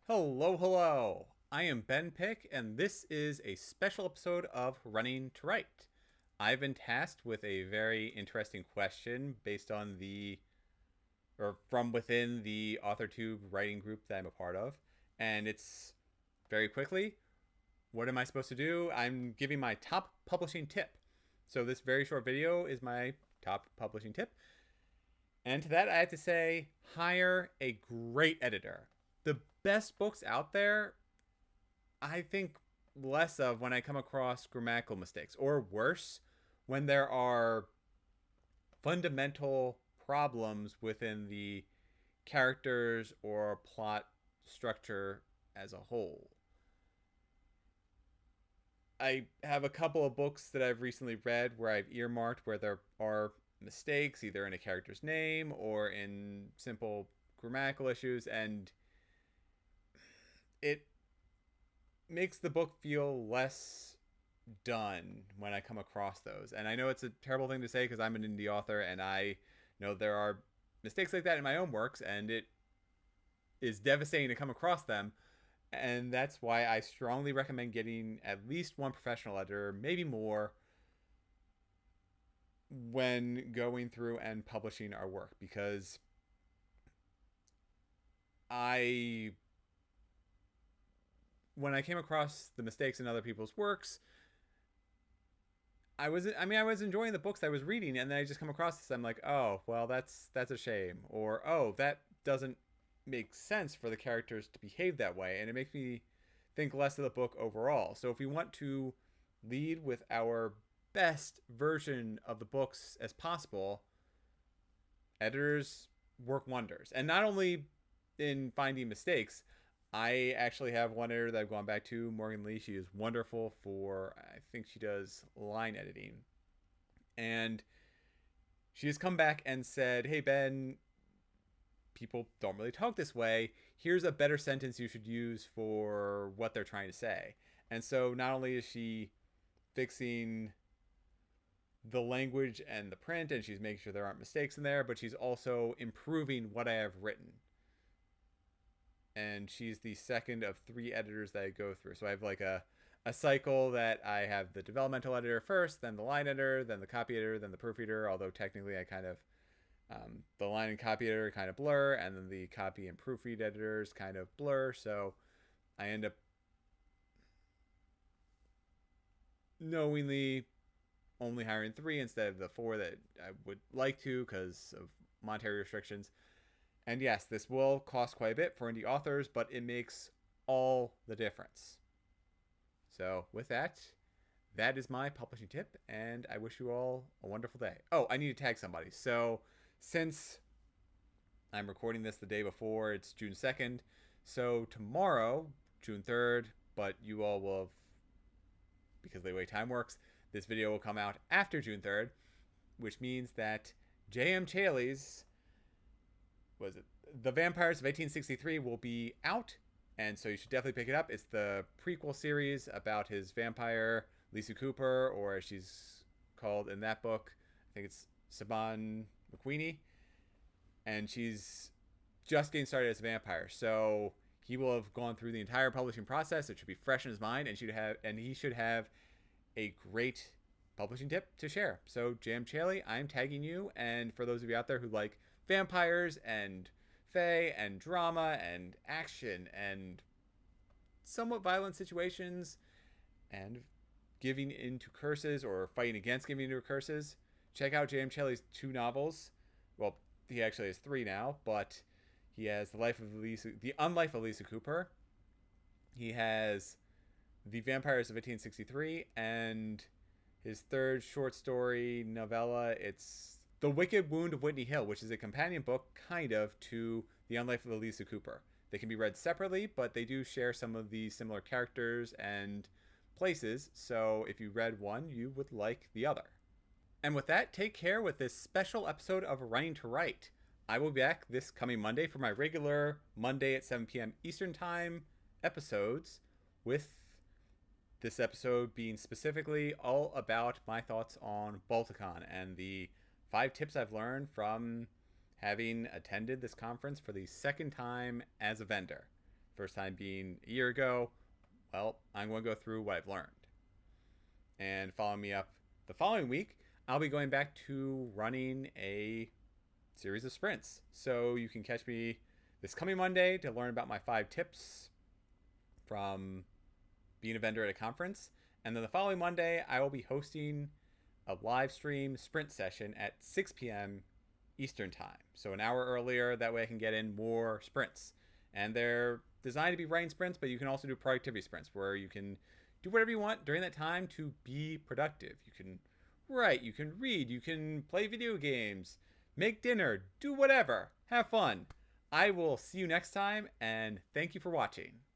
Hello, hello. I am Ben Pick, and this is a special episode of Running to Write. I've been tasked with a very interesting question based on from within the AuthorTube writing group that I'm a part of. And it's very quickly, what am I supposed to do? I'm giving my top publishing tip. So this very short video is my top publishing tip. And to that, I have to say, hire a great editor. The best books out there, I think less of when I come across grammatical mistakes, or worse, when there are fundamental problems within the characters or plot structure as a whole. I have a couple of books that I've recently read where I've earmarked where there are mistakes, either in a character's name or in simple grammatical issues, and it makes the book feel less done when I come across those. And I know it's a terrible thing to say because I'm an indie author and I know there are mistakes like that in my own works, and it is devastating to come across them. And that's why I strongly recommend getting at least one professional editor, maybe more, when going through and publishing our work, because I when I came across the mistakes in other people's works, I was enjoying the books I was reading, and then I just come across this. I'm like, oh, well, that's a shame, or oh, that doesn't make sense for the characters to behave that way, and it makes me think less of the book overall. So if we want to lead with our best version of the books as possible, editors work wonders, and not only in finding mistakes. I actually have one editor that I've gone back to, Morgan Lee. She is wonderful for, I think she does line editing. And she has come back and said, hey, Ben, people don't really talk this way. Here's a better sentence you should use for what they're trying to say. And so not only is she fixing the language and the print, and she's making sure there aren't mistakes in there, but she's also improving what I have written. And she's the second of three editors that I go through. So I have like a cycle that I have the developmental editor first, then the line editor, then the copy editor, then the proofreader. Although technically I kind of the line and copy editor kind of blur, and then the copy and proofread editors kind of blur. So I end up knowingly only hiring three instead of the four that I would like to because of monetary restrictions. And yes, this will cost quite a bit for indie authors, but it makes all the difference. So with that, that is my publishing tip, and I wish you all a wonderful day. Oh, I need to tag somebody. So since I'm recording this the day before, it's June 2nd. So tomorrow, June 3rd, but you all will have, because of the way time works, this video will come out after June 3rd, which means that J.M. Chaley's was it The Vampires of 1863 will be out, and so you should definitely pick it up. It's the prequel series about his vampire Lisa Cooper, or as she's called in that book, I think it's Saban McQueenie, and she's just getting started as a vampire. So he will have gone through the entire publishing process. It should be fresh in his mind, and he should have a great publishing tip to share. So, Jam Chaley, I'm tagging you. And for those of you out there who like vampires and fae and drama and action and somewhat violent situations and giving into curses or fighting against giving into curses, check out Jam Chaley's two novels. Well, he actually has three now, but he has The Unlife of Lisa Cooper. He has The Vampires of 1863, and his third short story novella, it's The Wicked Wound of Whitney Hill, which is a companion book, kind of, to The Unlife of Lisa Cooper. They can be read separately, but they do share some of the similar characters and places, so if you read one, you would like the other. And with that, take care with this special episode of Running to Write. I will be back this coming Monday for my regular Monday at 7 p.m. Eastern Time episodes, with this episode being specifically all about my thoughts on Balticon and the 5 tips I've learned from having attended this conference for the second time as a vendor. First time being a year ago. Well, I'm going to go through what I've learned. And follow me up the following week, I'll be going back to running a series of sprints. So you can catch me this coming Monday to learn about my 5 tips from being a vendor at a conference. And then the following Monday, I will be hosting a live stream sprint session at 6 p.m. Eastern time. So an hour earlier, that way I can get in more sprints. And they're designed to be writing sprints, but you can also do productivity sprints where you can do whatever you want during that time to be productive. You can write, you can read, you can play video games, make dinner, do whatever. Have fun. I will see you next time, and thank you for watching.